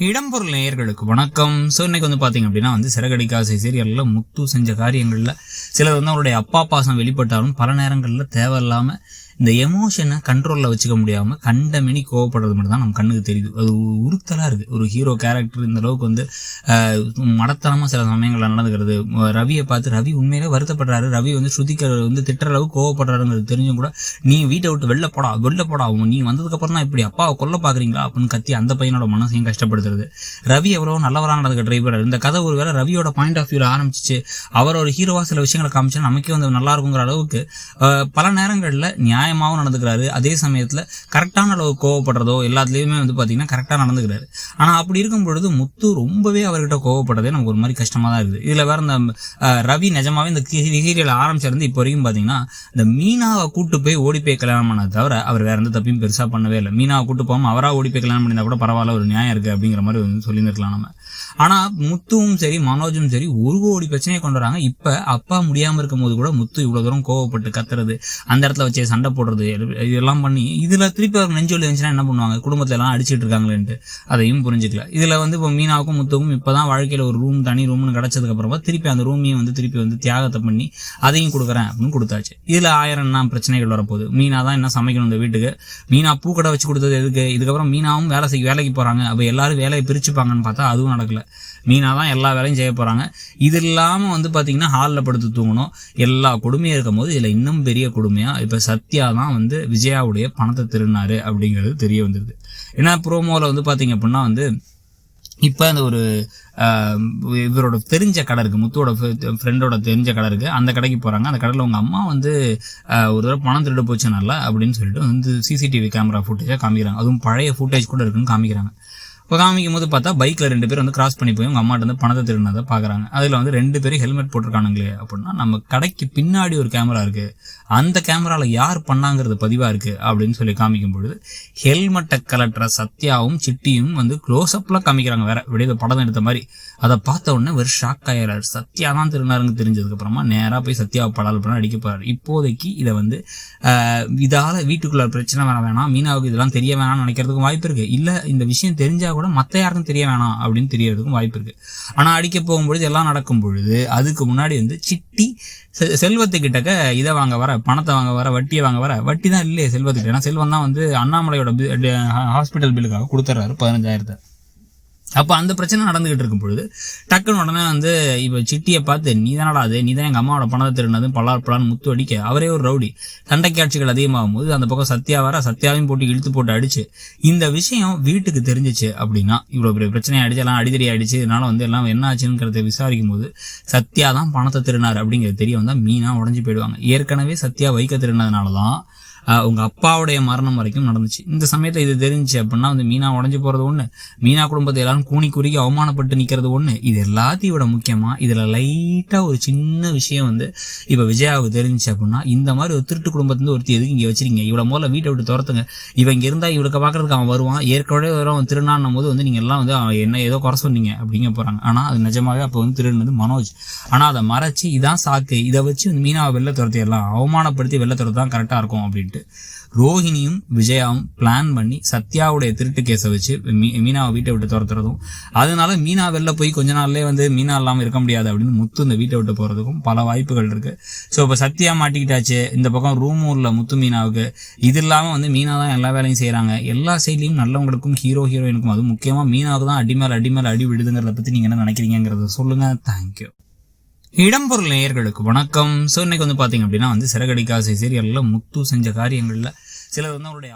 இடம்பொருள் நேயர்களுக்கு வணக்கம். ஸோ இன்னைக்கு வந்து பார்த்தீங்க அப்படின்னா சிறகடிக்காசை சீரியலில் முத்து செஞ்ச காரியங்களில் சிலது அவருடைய அப்பா பாசம் வெளிப்பட்டாலும் பல நேரங்களில் தேவையில்லாமல் இந்த எமோஷனை கண்ட்ரோலில் வச்சுக்க முடியாமல் கண்டமேனி கோவப்படுறது மட்டும் தான் நம்ம கண்ணுக்கு தெரியுது. அது உறுத்தலாக இருக்குது. ஒரு ஹீரோ கேரக்டர் இந்த அளவுக்கு மடத்தனமாக சில சமயங்களில் நடந்துக்கிறது. ரவியை பார்த்து ரவி உண்மையிலே வருத்தப்படுறாரு. ரவி ஸ்ருதிக்க திட்டுற அளவுக்கு கோவப்படுறாருங்கிறது தெரிஞ்சும் கூட நீ வீட்டை விட்டு வெளில போடா நீ வந்ததுக்கப்புறம் தான் இப்படி அப்பாவை கொல்ல பார்க்குறீங்களா அப்படின்னு கத்தி அந்த பையனோட மனசையும் கஷ்டப்படுத்துறது. ரவி எவ்வளோ நல்லவராக நடந்துக்க ட்ரை பண்ணுறாரு. இந்த கதை ஒருவேளை ரவியோட பாயிண்ட் ஆஃப் வியூவில் ஆரம்பிச்சிச்சு அவர் ஒரு ஹீரோவாக சில விஷயங்களை காமிச்சா நமக்கே நல்லா இருக்குங்கிற அளவுக்கு பல நேரங்களில் நியாயமாகவும் நடந்துக்கிறாரு. அதே சமயத்தில் கரெக்டான அளவு கோவப்படுறதோ எல்லாத்துலேயுமே பார்த்தீங்கன்னா கரெக்டாக நடந்துக்கிறாரு. ஆனால் அப்படி இருக்கும் பொழுது முத்து ரொம்பவே அவர்கிட்ட கோவப்படுறதே நமக்கு ஒரு மாதிரி கஷ்டமாக தான் இருக்குது. இதில் வேற இந்த ரவி நிஜமாவே இந்த சீரியல் ஆரம்பிச்சிருந்து இப்போ வரைக்கும் பார்த்தீங்கன்னா இந்த மீனாவை கூட்டு போய் ஓடி போய் கல்யாணம் பண்ணதை தவிர அவர் வேற எந்த தப்பையும் பெருசாக பண்ணவே இல்லை. மீனாவை கூட்டு போகாமல் அவராக ஓடி போய் கல்யாணம் பண்ணியிருந்தா கூட பரவாயில்ல, ஒரு நியாயம் இருக்குது அப்படிங்கிற மாதிரி சொல்லியிருக்கலாம் நம்ம. ஆனால் முத்துவும் சரி மனோஜும் சரி ஒரு கோடி பிரச்சனையை கொண்டு வராங்க. இப்போ அப்பா முடியாமல் இருக்கும் போது கூட முத்து இவ்வளோ தூரம் கோவப்பட்டு கத்துறது, அந்த இடத்துல வச்சு சண்டை போடுறது, இதெல்லாம் பண்ணி இதில் திருப்பி அவர் நெஞ்சொலி இருந்துச்சுன்னா என்ன பண்ணுவாங்க, குடும்பத்தில் எல்லாம் அடிச்சுட்டு இருக்காங்களேன்ட்டு அதையும் புரிஞ்சுக்கல. இதில் இப்போ மீனாவுக்கும் முத்துவும் இப்போதான் வாழ்க்கையில் ஒரு ரூம் தனி ரூம்னு கிடைச்சதுக்கு அப்புறமா திருப்பி அந்த ரூமையும் திருப்பி தியாகத்தை பண்ணி அதையும் கொடுக்குறேன் அப்படின்னு கொடுத்தாச்சு. இதில் 1000 பிரச்சனைகள் வரப்போகுது. மீனா தான் என்ன சமைக்கணும் இந்த வீட்டுக்கு. மீனா பூக்கடை வச்சு கொடுத்தது எதுக்கு? இதுக்கப்புறம் மீனாவும் வேலைக்கு போகிறாங்க. அப்போ எல்லாரும் வேலையை பிரிச்சுப்பாங்கன்னு பார்த்தா அதுவும் நடக்கல. மீனா தான் எல்லா வேலையும் செய்ய போகிறாங்க. இது இல்லாமல் பார்த்தீங்கன்னா ஹாலில் படுத்து தூங்கணும். எல்லா கொடுமையும் இருக்கும் போது இதில் இன்னும் பெரிய கொடுமையாக இப்போ சத்யா தான் விஜயாவுடைய பணத்தை திருடினாரு அப்படிங்கிறது தெரிய வந்துடுது. ஏன்னா ப்ரோமோவில் பார்த்தீங்க அப்படின்னா இப்போ அந்த ஒரு இவரோட தெரிஞ்ச கடை இருக்குது, முத்துவோட ஃப்ரெண்டோட தெரிஞ்ச கடை இருக்குது. அந்த கடைக்கு போகிறாங்க. அந்த கடையில் உங்கள் அம்மா ஒரு தடவை பணம் திருட போச்சு நல்லா அப்படின்னு சொல்லிட்டு சிசிடிவி கேமரா ஃபுட்டேஜாக காமிக்கிறாங்க. அதுவும் பழைய ஃபுட்டேஜ் கூட இருக்குன்னு காமிக்கிறாங்க. இப்போ காமிக்கும் போது பார்த்தா பைக்கில் 2 பேர் கிராஸ் பண்ணி போய் உங்கள் அம்மாட்ட பணத்தை திருடினதை பார்க்குறாங்க. அதில் 2 பேரும் ஹெல்மெட் போட்டிருக்கானுங்களே அப்படின்னா நம்ம கடைக்கு பின்னாடி ஒரு கேமரா இருக்குது, அந்த கேமராவில் யார் பண்ணாங்கிறது பதிவாக இருக்குது அப்படின்னு சொல்லி காமிக்கும் பொழுது ஹெல்மெட்டை கலட்டுற சத்யாவும் சிட்டியும் க்ளோஸ்அப்பில் காமிக்கிறாங்க. வேற வெளியே படம் எடுத்த மாதிரி. அதை பார்த்த உடனே ஒரு ஷாக் ஆகிறாரு. சத்யா தான் திருநாருங்க தெரிஞ்சதுக்கப்புறமா நேராக போய் சத்யாவை படால் பண்ண அடிக்க போகிறார். இப்போதைக்கு இதை இதால் வீட்டுக்குள்ள பிரச்சனை வர வேணாம், மீனாவுக்கு இதெல்லாம் தெரிய வேணாம்னு நினைக்கிறதுக்கும் வாய்ப்பு இருக்குது. இல்லை இந்த விஷயம் தெரிஞ்சால் கூட மற்ற யாருக்கும் தெரிய வேணாம் அப்படின்னு தெரியறதுக்கும் வாய்ப்பு இருக்கு. ஆனா அடிக்க போகும்பொழுது எல்லாம் நடக்கும் பொழுது அதுக்கு முன்னாடி சிட்டி செல்வத்துக்கிட்டக்க இதை வாங்க வர, பணத்தை வாங்க வர, வட்டியை வாங்க வர. வட்டி தான் இல்லையே செல்வத்துக்கிட்ட. ஏன்னா செல்வம் தான் அண்ணாமலையோட ஹாஸ்பிட்டல் பில்லுக்காக கொடுத்துறாரு 15,000. அப்போ அந்த பிரச்சனை நடந்துகிட்டு இருக்கும் பொழுது டக்குன்னு உடனே இப்போ சிட்டியை பார்த்து நீ தானடா அது, நீ தான் எங்கள் அம்மாவோட பணத்தை திருடினது பலான்னு முத்து அடிக்க அவரே ஒரு ரவுடி. சண்டை காட்சிகள் அதிகமாகும் போது அந்த பக்கம் சத்யா வர, சத்யாவையும் போட்டு இழுத்து போட்டு அடிச்சு இந்த விஷயம் வீட்டுக்கு தெரிஞ்சிச்சு அப்படின்னா இவ்வளோ பெரிய பிரச்சனை ஆயிடுச்சு, எல்லாம் அடிதடி ஆயிடுச்சு. இதனால எல்லாம் என்ன ஆச்சுங்கிறத விசாரிக்கும் போது சத்யா தான் பணத்தை திருடினார் அப்படிங்கிறது தெரிய வந்தால் மீனா உடஞ்சி போயிடுவாங்க. ஏற்கனவே சத்யா வைக்க திருடினதுனால தான் உங்க அப்பாவுடைய மரணம் வரைக்கும் நடந்துச்சு. இந்த சமயத்தில் இது தெரிஞ்சு அப்படின்னா மீனா உடஞ்சி போறது ஒண்ணு, மீனா குடும்பத்தை எல்லாரும் கூனி குறுக்கி அவமானப்பட்டு நிக்கிறது ஒண்ணு. இது எல்லாத்தையும் விட முக்கியமா இதுல லைட்டா ஒரு சின்ன விஷயம் இப்ப விஜயாவுக்கு தெரிஞ்சிச்சு அப்படின்னா இந்த மாதிரி ஒரு திருட்டு குடும்பத்துல ஒருத்தி எதுக்கு இங்க வச்சிருக்கீங்க, இவ்வளவு முதல்ல வீட்டை விட்டு துரத்துங்க, இவன் இங்க இருந்தா இவளுக்கு பாக்குறதுக்கு அவன் வருவான், ஏற்கனவே வரும் திருநான்னும் போது நீங்க எல்லாம் என்ன ஏதோ குறை சொன்னீங்க அப்படிங்க போறாங்க. ஆனா அது நிஜமாவே அப்போ திருடுனது மனோஜ். ஆனா அதை மறைச்சு இதான் சாக்கு, இதை வச்சு மீனாவை வெளில துரத்திடலாம், அவமானப்படுத்தி வெளில துரத்து தான் கரெக்டா இருக்கும் அப்படின்ட்டு ரோஹிணியும் விஜயாவும் பிளான் பண்ணி சத்யாவுடைய திருட்டு கேஸை வச்சு மீனாவை வீட்டை விட்டு துரத்துறதும், அதனால மீனா வெளில போய் கொஞ்ச நாள்லயே மீனா இல்லாமல் இருக்க முடியாது அப்படின்னு முத்து இந்த வீட்டை விட்டு போறதுக்கும் பல வாய்ப்புகள் இருக்கு. ஸோ இப்போ சத்யா மாட்டிக்கிட்டாச்சு, இந்த பக்கம் ரூமும் இல்லை முத்து மீனாவுக்கு. இது இல்லாம மீனா தான் எல்லா வேலையும் செய்யறாங்க. எல்லா சைட்லையும் நல்லவங்களுக்கும் ஹீரோயினுக்கும், அது முக்கியமா மீனாவுக்கு தான் அடி மேல அடி விடுதுங்கிறத பத்தி நீங்க என்ன நினைக்கிறீங்கிறத சொல்லுங்க. தேங்க்யூ. இடம்பொருள் நேயர்களுக்கு வணக்கம். ஸோ இன்னைக்கு பார்த்தீங்க அப்படின்னா சிறகடிக்காசை சீரியலில் முத்து செஞ்ச காரியங்களில் சிலர் அவருடைய